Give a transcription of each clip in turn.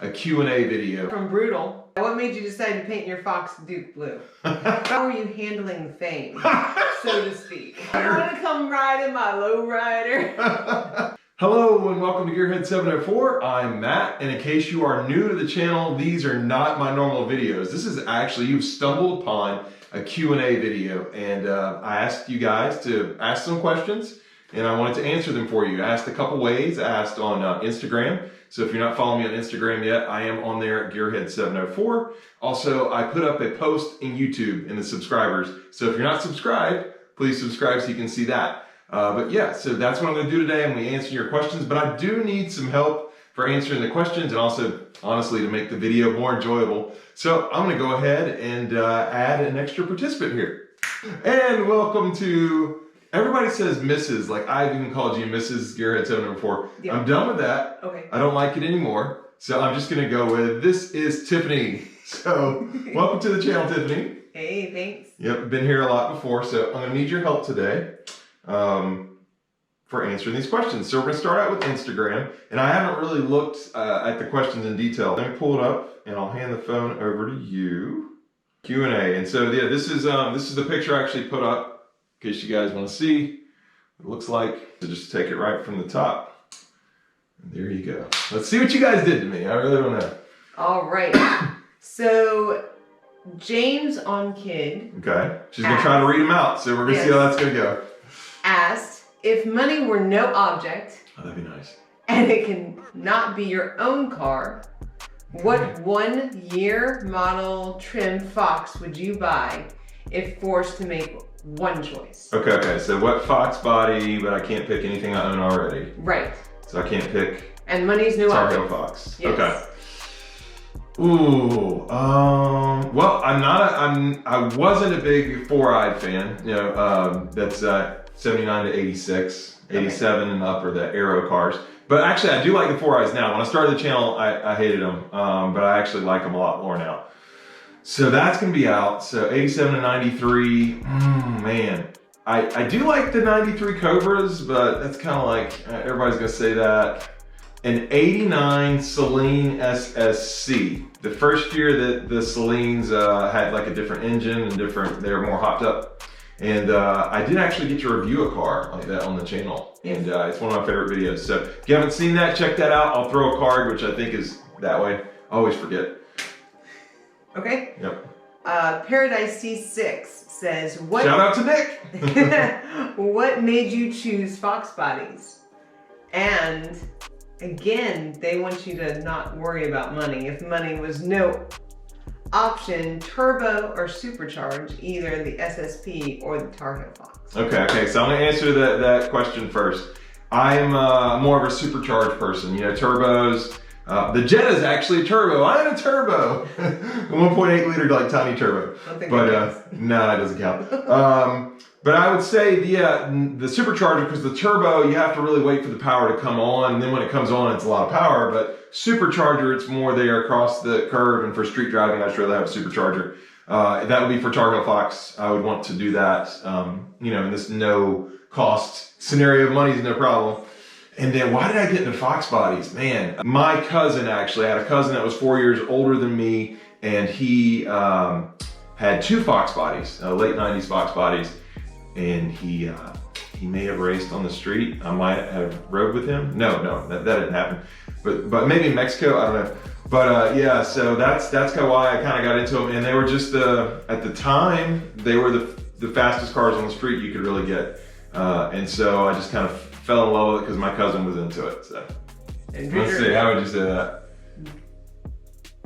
a Q&A video. From Brutal. What made you decide to paint your Fox Duke blue? How are you handling the fame, so to speak? I want to come ride in my lowrider. Hello and welcome to Gearhead 704. I'm Matt, and in case you are new to the channel, these are not my normal videos. This is actually, you've stumbled upon a Q&A video, and I asked you guys to ask some questions, and I wanted to answer them for you. I asked a couple ways. I asked on Instagram. So if you're not following me on Instagram yet, I am on there at Gearhead 704. Also, I put up a post in YouTube in the subscribers. So if you're not subscribed, please subscribe so you can see that. But yeah, so that's what I'm going to do today. I'm going to answer your questions, but I do need some help for answering the questions and also, honestly, to make the video more enjoyable. So I'm going to go ahead and add an extra participant here. And welcome to... Everybody says Mrs. Like I've even called you Mrs. Gearhead 704. Yeah. I'm done with that. Okay. I don't like it anymore. So I'm just going to go with, this is Tiffany. So welcome to the channel, Tiffany. Hey, thanks. Yep, been here a lot before. So I'm going to need your help today for answering these questions. So we're going to start out with Instagram. And I haven't really looked at the questions in detail. Let me pull it up and I'll hand the phone over to you. Q&A. And so yeah, this is the picture I actually put up. In case you guys want to see what it looks like. So just take it right from the top. And there you go. Let's see what you guys did to me. I really don't know. All right. So James on Kid. Okay. She's going to try to read them out. So we're going to see how that's going to go. Asked, if money were no object. Oh, that'd be nice. And it can not be your own car, what 1 year, model, trim Fox would you buy if forced to make one choice? Okay. So what FoxBody, but I can't pick anything I own already. Right. So I can't pick. And money's no object. Targa Fox. Yes. Okay. Ooh. Well, I wasn't a big four-eyed fan. You know, that's 79 to 86, 87 and up are the Aero cars. But actually, I do like the four eyes now. When I started the channel, I hated them, but I actually like them a lot more now. So that's going to be out. So 87 to 93, man. I do like the 93 Cobras, but that's kind of like, everybody's going to say that. An 89 Celine SSC. The first year that the Celines had like a different engine and they were more hopped up. And I did actually get to review a car like that on the channel. And it's one of my favorite videos. So if you haven't seen that, check that out. I'll throw a card, which I think is that way. I always forget. Okay. Yep. Paradise C6 says, "What?" Shout out to Nick. What made you choose FoxBodies? And again, they want you to not worry about money. If money was no option, turbo or supercharge, either the SSP or the Targa Fox. Okay. So I'm gonna answer that question first. I'm more of a supercharged person. You know, turbos. The Jetta is actually a turbo. I am a turbo. 1.8 liter like tiny turbo. But no, it doesn't count. But I would say the supercharger, because the turbo, you have to really wait for the power to come on. And then when it comes on, it's a lot of power. But supercharger, it's more there across the curve. And for street driving, I'd rather have a supercharger. That would be for Targa Fox. I would want to do that. You know, in this no cost scenario, money is no problem. And then why did I get into FoxBodies? Man, my cousin actually, I had a cousin that was 4 years older than me, and he had two FoxBodies, late 90s FoxBodies, and he may have raced on the street. I might have rode with him. No, that didn't happen. But maybe in Mexico, I don't know. But yeah, so that's kind of why I kind of got into them, and they were just at the time they were the fastest cars on the street you could really get, and so I just kind of fell in love with it because my cousin was into it. So let's see, how would you say that?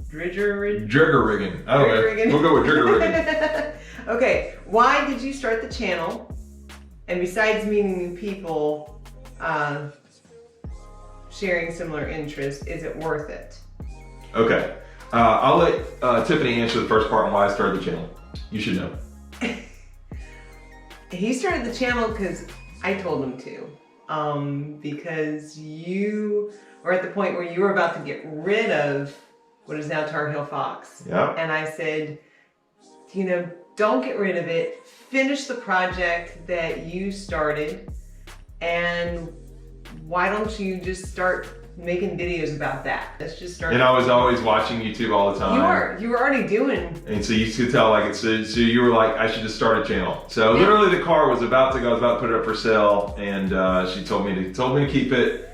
Drigger rigging. I don't know. We'll go with drigger rigging. Okay, why did you start the channel? And besides meeting new people, sharing similar interests, is it worth it? Okay, I'll let Tiffany answer the first part on why I started the channel. You should know. He started the channel because I told him to. Because you were at the point where you were about to get rid of what is now Targa Fox. Yeah. And I said, you know, don't get rid of it. Finish the project that you started. And why don't you just start making videos about that. Let's just start. And I was always watching YouTube all the time. You were already doing. And so you could tell, like, so you were like, I should just start a channel. So literally the car was about to go, I was about to put it up for sale, and she told me to keep it,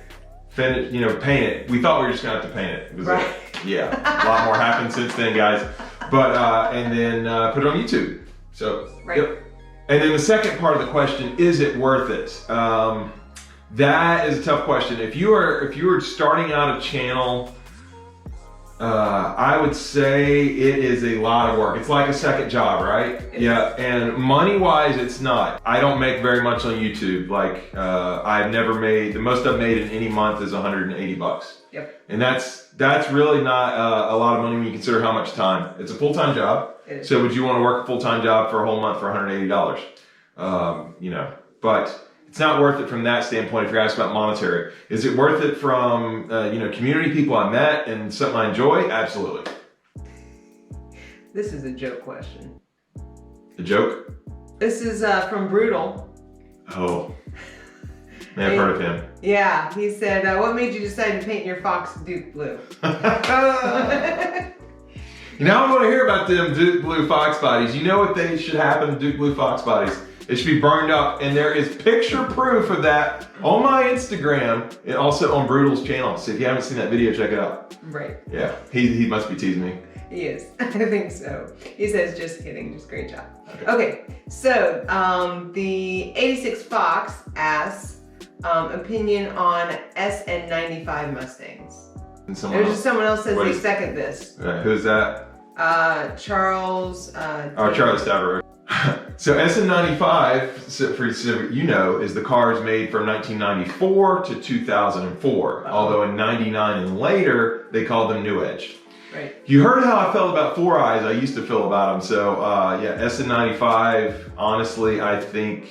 finish, paint it. We thought we were just gonna have to paint it. It was right. Yeah, a lot more happened since then, guys. But, and then put it on YouTube. So, right. Yep. And then the second part of the question, is it worth it? That is a tough question. If you are starting out a channel, I would say it is a lot of work. It's like a second job, right? Yeah, and money-wise, it's not. I don't make very much on YouTube. Like, I've never made, the most I've made in any month is 180 bucks. Yep. And that's really not a lot of money when you consider how much time. It's a full-time job. So would you want to work a full-time job for a whole month for $180? But it's not worth it from that standpoint if you're asking about monetary. Is it worth it from, community people I met and something I enjoy? Absolutely. This is a joke question. A joke? This is from Brutal. Oh. Man, I've heard of him. Yeah, he said, what made you decide to paint your Fox Duke blue? Now I want to hear about them Duke Blue Fox bodies. You know what they should happen to Duke Blue Fox bodies? It should be burned up, and there is picture proof of that on my Instagram and also on Brutal's channel. So if you haven't seen that video, check it out. Right. Yeah, he must be teasing me. He is. I think so. He says, just kidding. Just great job. Okay, so the 86 Fox asks opinion on SN95 Mustangs. There's just someone else says they second this. Who's that? Charles. Charlie Stavro. So SN95, is the cars made from 1994 to 2004. Although in 99 and later, they called them New Edge. Right. You heard how I felt about Four Eyes. I used to feel about them. So SN95, honestly, I think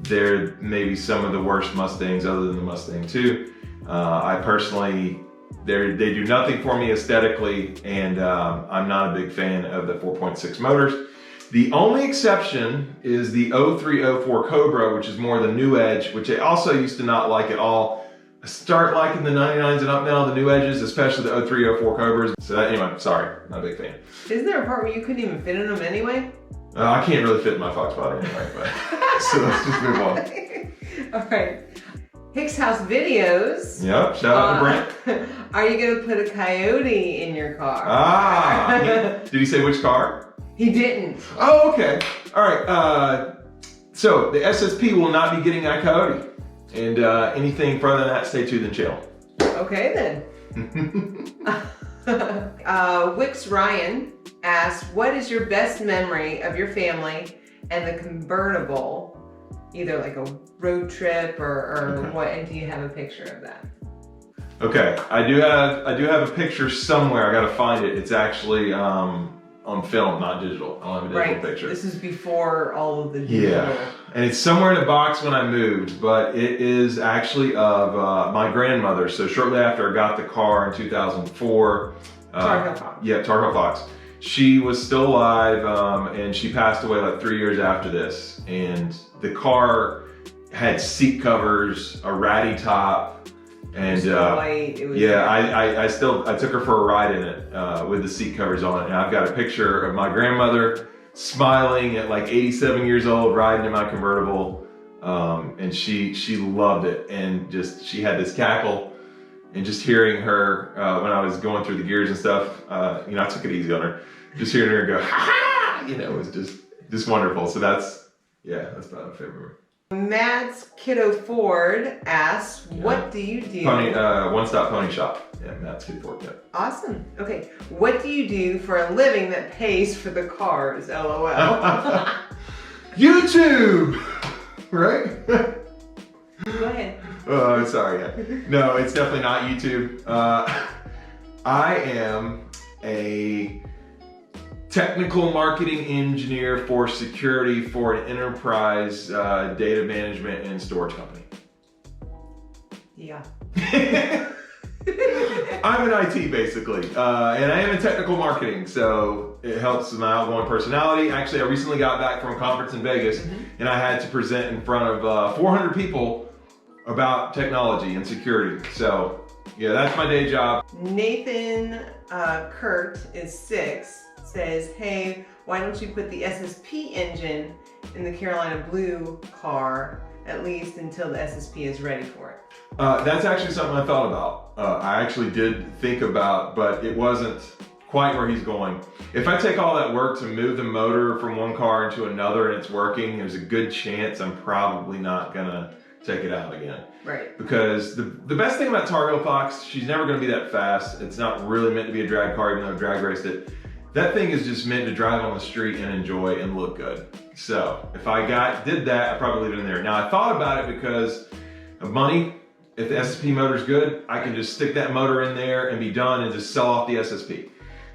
they're maybe some of the worst Mustangs other than the Mustang 2. I personally, they do nothing for me aesthetically, and I'm not a big fan of the 4.6 motors. The only exception is the 0304 Cobra, which is more the New Edge, which I also used to not like at all. I start liking the 99s and up now, the New Edges, especially the 0304 Cobras. So anyway, sorry, not a big fan. Isn't there a part where you couldn't even fit in them anyway? I can't really fit in my FoxBody anyway, but so let's just move on. All right. Hicks House Videos. Yep, shout out to Brent. Are you going to put a coyote in your car? Did he say which car? He didn't. Oh, okay. All right. So the SSP will not be getting that coyote. And anything further than that, stay tuned in channel. Okay, then. Wix Ryan asks, what is your best memory of your family and the convertible? Either like a road trip or what, and do you have a picture of that? Okay, I do have a picture somewhere. I gotta find it. It's actually on film, not digital. I don't have a digital picture. This is before all of the digital. Yeah, and it's somewhere in a box when I moved, but it is actually of my grandmother. So shortly after I got the car in 2004. Targa Fox. Yeah, Targa Fox. She was still alive, and she passed away like 3 years after this. And the car had seat covers, a ratty top, and white. It was I took her for a ride in it with the seat covers on it. And I've got a picture of my grandmother smiling at like 87 years old, riding in my convertible, and she loved it, and she had this cackle. And just hearing her, when I was going through the gears and stuff, I took it easy on her. Just hearing her go, ha! Was just wonderful. So that's about my favorite. Matt's Kiddo Ford asks, what do you do? One Stop Pony Shop. Yeah, Matt's Kiddo Ford, yeah. Awesome. Okay. What do you do for a living that pays for the cars? LOL. YouTube! Right? Go ahead. Oh, sorry. Yeah. No, it's definitely not YouTube. I am a technical marketing engineer for security for an enterprise data management and storage company. Yeah. I'm in IT basically, and I am in technical marketing, so it helps with my outgoing personality. Actually, I recently got back from a conference in Vegas, and I had to present in front of 400 people about technology and security. So Yeah, that's my day job. Nathan Kurt is 6, says, hey, why don't you put the SSP engine in the Carolina Blue car, at least until the SSP is ready for it? That's actually something I thought about. I actually did think about, but it wasn't quite where he's going. If I take all that work to move the motor from one car into another and it's working, there's a good chance I'm probably not gonna take it out again. Right. Because the best thing about Targa Fox, she's never gonna be that fast. It's not really meant to be a drag car, even though I drag raced it. That thing is just meant to drive on the street and enjoy and look good. So if I did that, I'd probably leave it in there. Now I thought about it because of money. If the SSP motor's good, I can just stick that motor in there and be done and just sell off the SSP.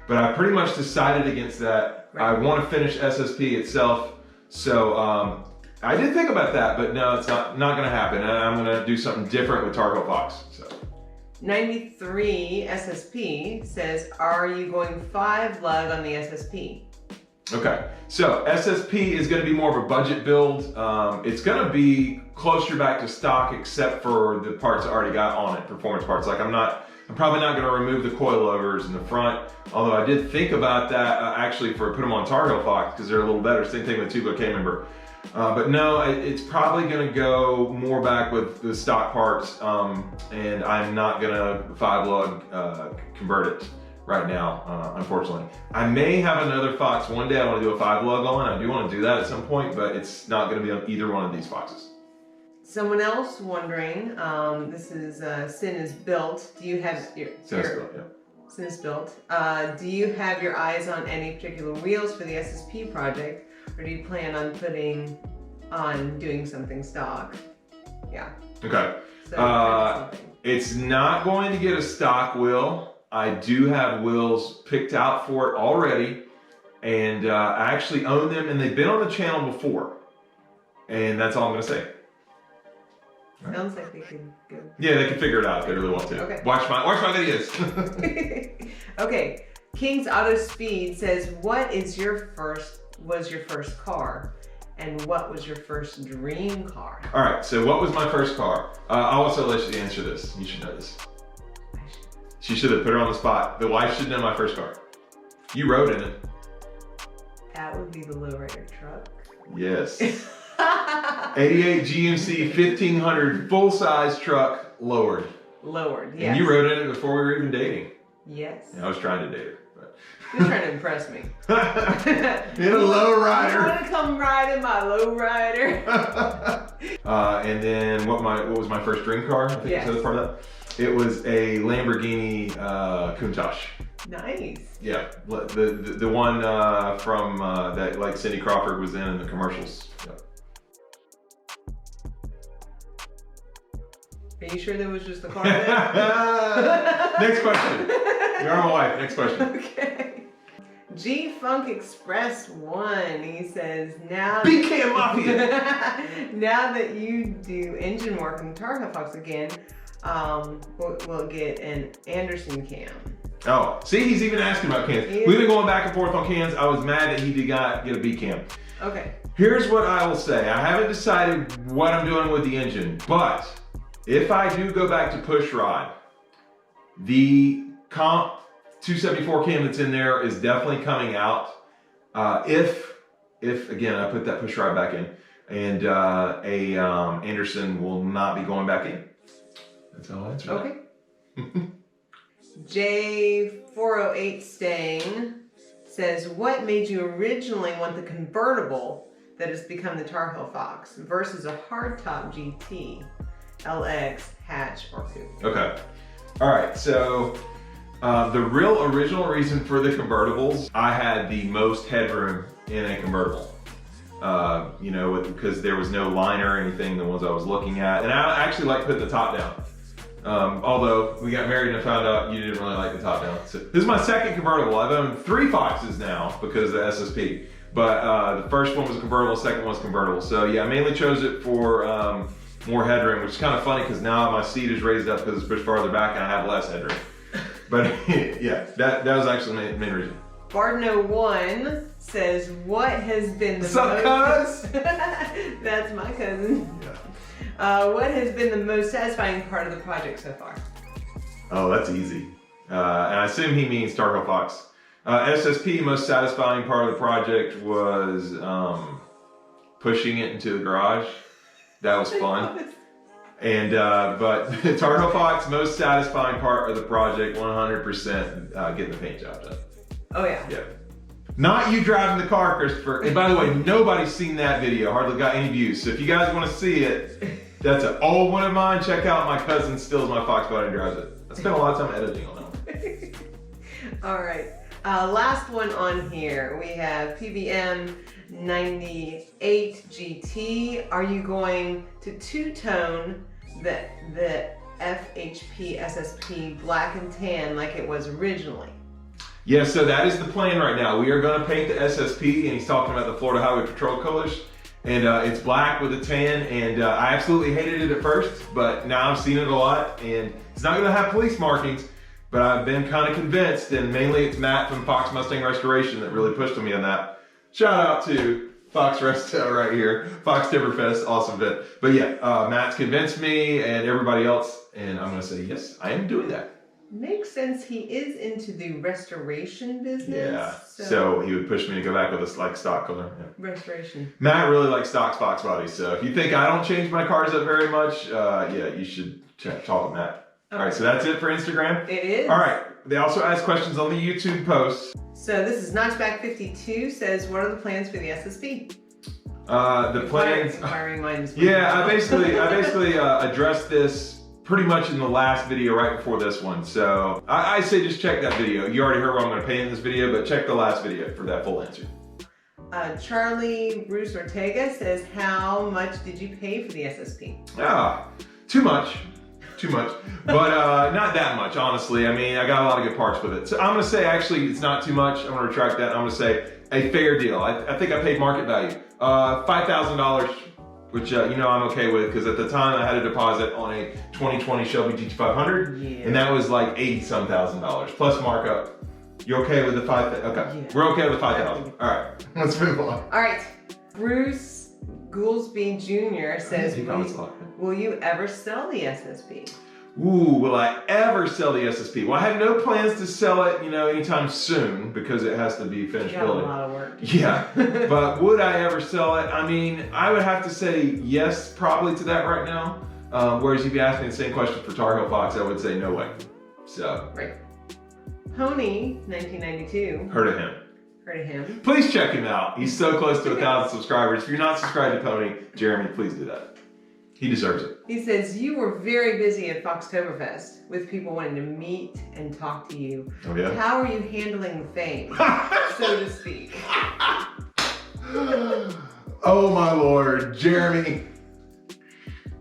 But I pretty much decided against that. Right. I want to finish SSP itself. So I did think about that, but no, it's not gonna happen. I'm gonna do something different with Targa Fox. So. 93 SSP says, are you going 5 lug on the SSP? Okay, so SSP is gonna be more of a budget build. It's gonna be closer back to stock except for the parts I already got on it, performance parts. Like I'm probably not gonna remove the coilovers in the front, although I did think about that actually put them on Targa Fox because they're a little better. Same thing with Tubo K-member. But no, it's probably gonna go more back with the stock parts, and I'm not gonna 5 lug convert it right now, unfortunately. I may have another Fox one day I wanna do a 5 lug on. I do wanna do that at some point, but it's not gonna be on either one of these Foxes. Someone else wondering, this is Sin is Built. Do you have Sin is Built, yeah. Sin is Built. Do you have your eyes on any particular wheels for the SSP project, or do you plan on doing something stock? Yeah. Okay. So it's not going to get a stock wheel. I do have wheels picked out for it already, and I actually own them, and they've been on the channel before. And that's all I'm gonna say. Sounds like they could go. Yeah, they can figure it out if they really want to. Okay. Watch my videos. Okay. King's Auto Speed says, what was your first car? And what was your first dream car? All right, so what was my first car? I'll also let you answer this. You should know this. She should have put her on the spot. The wife should know my first car. You rode in it. That would be the lowrider truck. Yes. 88 GMC 1500 full-size truck, lowered. Lowered, yes. And you rode in it before we were even dating. Yes. Yeah, I was trying to date her. You're trying to impress me. In a lowrider. You want to come ride in my lowrider? And then what was my first dream car? I think you said part of that. It was a Lamborghini Countach. Nice. Yeah, the one from that like Cindy Crawford was in the commercials. Yep. Are you sure that was just the car? Next question. You're my wife. Next question. Okay. G Funk Express 1. He says, now BK Mafia. now that you do engine work in Targa Fox again, we'll get an Anderson cam. Oh, see, he's even asking about cans. We've been going back and forth on cans. I was mad that he did not get a B cam. Okay. Here's what I will say. I haven't decided what I'm doing with the engine, but if I do go back to push rod, the comp 274 cam that's in there is definitely coming out. If again, I put that push rod back in, and Anderson will not be going back in. That's all I'll answer. Okay. J408 Stang says, what made you originally want the convertible that has become the Targa Fox versus a hardtop GT, LX, hatch, or coupe? Okay. All right. So the real original reason for the convertibles, I had the most headroom in a convertible. You know, because there was no liner or anything, the ones I was looking at. And I actually like putting the top down. Although we got married and I found out you didn't really like the top down. So this is my second convertible. I've owned 3 Foxes now because of the SSP. But the first one was a convertible, second one was convertible. So yeah, I mainly chose it for more headroom, which is kind of funny because now my seat is raised up because it's pushed farther back and I have less headroom. But yeah, that was actually the main reason. Barden01 says, what has been the What's up, cuz? That's my cousin. Yeah. What has been the most satisfying part of the project so far? Oh, that's easy. And I assume he means Targa Fox. SSP, most satisfying part of the project was pushing it into the garage. That was fun. And but Targa Fox, most satisfying part of the project, 100% getting the paint job done. Oh yeah. Yeah. Not you driving the car, Christopher. And by the way, nobody's seen that video. Hardly got any views. So if you guys want to see it, that's an old one of mine. Check out my cousin steals my FoxBody and drives it. I spent a lot of time editing on that one. All right. Last one on here. We have PBM 98 GT. Are you going to two-tone the FHP SSP black and tan like it was originally? Yeah, so that is the plan right now. We are going to paint the SSP, and he's talking about the Florida Highway Patrol colors. And it's black with a tan, and I absolutely hated it at first, but now I've seen it a lot, and it's not going to have police markings, but I've been kind of convinced, and mainly it's Matt from Fox Mustang Restoration that really pushed on me on that. Shout out to Fox Resto right here, Fox Timberfest, awesome event. But yeah, Matt's convinced me and everybody else, and I'm going to say, yes, I am doing that. Makes sense. He is into the restoration business. Yeah. So he would push me to go back with a like stock color. Yeah. Restoration. Matt really likes stock Fox bodies. So if you think I don't change my cars up very much, yeah, you should talk with Matt. Okay. All right. So that's it for Instagram. It is. All right. They also ask questions on the YouTube posts. So this is Notchback52 says, what are the plans for the SSP? The plans. Inquiring minds. Yeah, I basically addressed this pretty much in the last video right before this one. So I say just check that video. You already heard what I'm going to paint in this video, but check the last video for that full answer. Charlie Bruce Ortega says, how much did you pay for the SSP? Too much. But not that much, honestly. I mean, I got a lot of good parts with it. So I'm going to say, actually, it's not too much. I'm going to retract that. I'm going to say a fair deal. I think I paid market value. $5,000, which you know I'm okay with, because at the time I had a deposit on a 2020 Shelby GT500, and that was like $80-some thousand plus markup. You okay with the $5,000? Okay, yeah. We're okay with the $5,000. All right, let's move on. All right, Bruce Goolsby Jr. says, will you ever sell the SSP? Ooh, will I ever sell the SSP? Well, I have no plans to sell it, you know, anytime soon, because it has to be finished building. A lot of work. Yeah, but would I ever sell it? I mean, I would have to say yes, probably to that right now. Whereas if you asked me the same question for Targa Fox, I would say no way. So. Right. Pony 1992. Heard of him. Heard of him. Please check him out. He's so close to 1,000 subscribers. If you're not subscribed to Pony, Jeremy, please do that. He deserves it. He says, you were very busy at Foxtoberfest with people wanting to meet and talk to you. Oh, yeah? How are you handling the fame, so to speak? Oh, my Lord. Jeremy,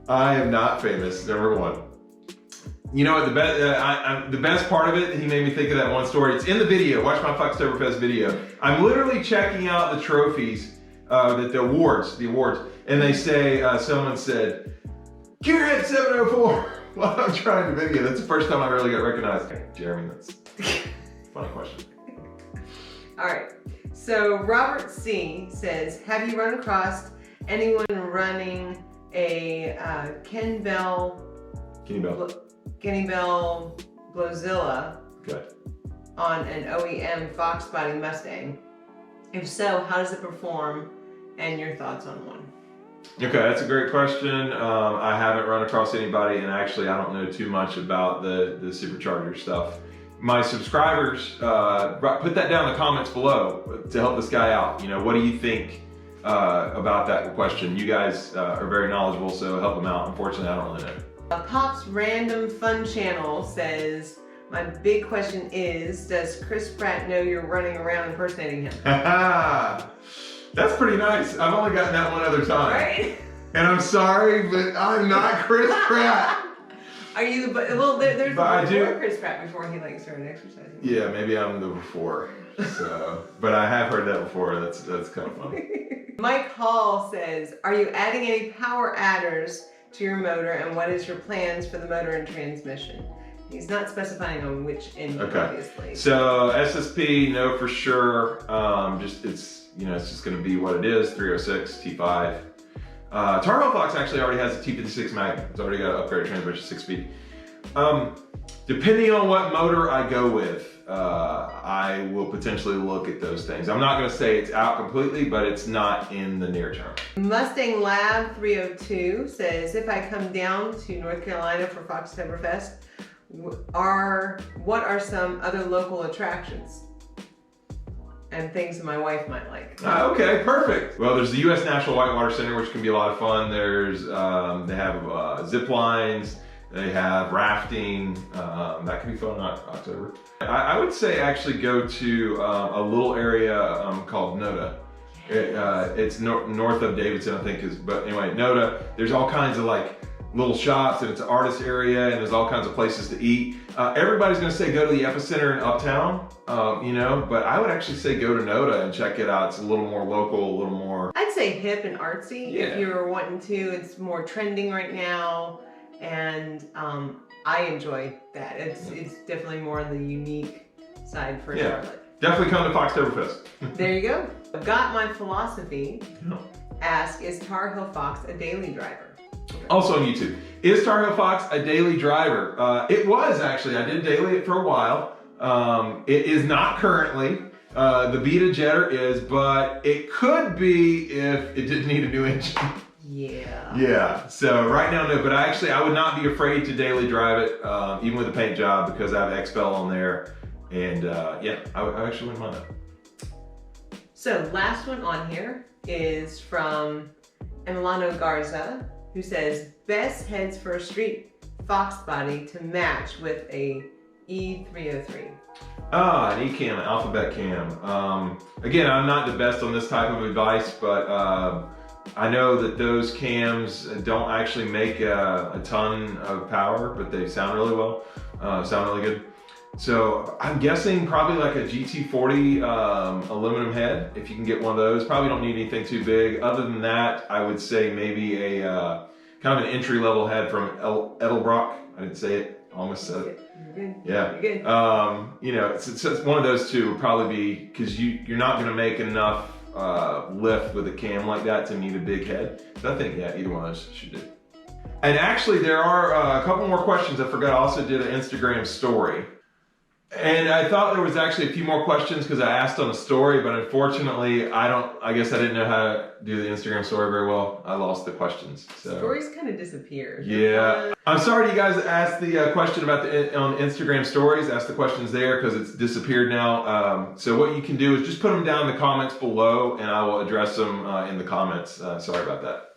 I am not famous, number one. You know what, the best part of it, he made me think of that one story. It's in the video. Watch my Foxtoberfest video. I'm literally checking out the trophies, the awards, and they say, someone said, Gearhead 704, while I'm trying the video. That's the first time I really got recognized. Jeremy, that's a funny question. All right, so Robert C. says, have you run across anyone running a Kenny Bell Blowzilla on an OEM FoxBody Mustang? If so, how does it perform, and your thoughts on one? Okay, that's a great question. I haven't run across anybody, and actually I don't know too much about the supercharger stuff. My subscribers, put that down in the comments below to help this guy out. You know, what do you think about that question? You guys are very knowledgeable, so help him out. Unfortunately, I don't really know. PopsRandomFun channel says, my big question is, does Chris Pratt know you're running around impersonating him? That's pretty nice. I've only gotten that one other time. Right? And I'm sorry, but I'm not Chris Pratt. Are you the, well, there's before Chris Pratt before he like started exercising. Yeah, maybe I'm the before. So, but I have heard that before. That's kind of funny. Mike Hall says, are you adding any power adders to your motor, and what is your plans for the motor and transmission? He's not specifying on which engine, obviously. So SSP, no for sure. It's just going to be what it is. 306 T5. Targa Fox actually already has a T56 Magnum. It's already got an upgraded transmission, 6-speed. Depending on what motor I go with, I will potentially look at those things. I'm not going to say it's out completely, but it's not in the near term. Mustang Lab 302 says, if I come down to North Carolina for Foxtoberfest, what are some other local attractions and things that my wife might like? Okay, perfect. Well, there's the U.S. National Whitewater Center, which can be a lot of fun. There's they have zip lines. They have rafting. That can be fun in October. I would say actually go to a little area called Noda. It's north of Davidson, I think. But anyway, Noda. There's all kinds of like little shops, and it's an artist area, and there's all kinds of places to eat. Everybody's going to say go to the Epicenter in Uptown, but I would actually say go to Noda and check it out. It's a little more local, a little more. I'd say hip and artsy. Yeah. If you're wanting to. It's more trending right now. And I enjoy that. It's definitely more on the unique side for Charlotte. Definitely come to Foxtoberfest. There you go. I've got my philosophy. Ask, is Tar Heel Fox a daily driver? Also on YouTube. Is Tar Heel Fox a daily driver? It was actually. I did daily it for a while. It is not currently. The Beta Jetter is, but it could be if it didn't need a new engine. Yeah, so right now no, but I would not be afraid to daily drive it, even with a paint job, because I have XPEL on there, and I actually wouldn't mind that. So last one on here is from Emiliano Garza, who says, best heads for a street FoxBody to match with a E303. An E-cam, an alphabet cam. Again, I'm not the best on this type of advice, but I know that those cams don't actually make a ton of power, but they sound really well, sound really good. So I'm guessing probably like a GT40 aluminum head, if you can get one of those. Probably don't need anything too big. Other than that, I would say maybe a kind of an entry-level head from Edelbrock. I didn't say it, almost said it. You're good. Yeah. You're good. It's one of those two would probably be, because you're not going to make enough lift with a cam like that to need a big head. So I think, either one of those should do. And actually, there are a couple more questions. I forgot I also did an Instagram story. And I thought there was actually a few more questions because I asked on a story, but unfortunately, I guess I didn't know how to do the Instagram story very well. I lost the questions. So. Stories kind of disappeared. Yeah. I'm sorry to you guys that asked the question about on Instagram stories. Ask the questions there because it's disappeared now. So what you can do is just put them down in the comments below and I will address them in the comments. Sorry about that.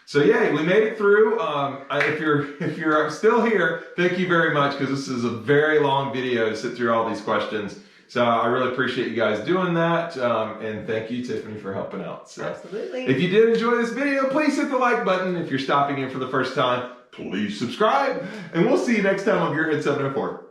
So yeah, we made it through. If you're still here, thank you very much, because this is a very long video to sit through all these questions. So I really appreciate you guys doing that, and thank you, Tiffany, for helping out. So, absolutely. If you did enjoy this video, please hit the like button. If you're stopping in for the first time, please subscribe, and we'll see you next time on Gearhead 704.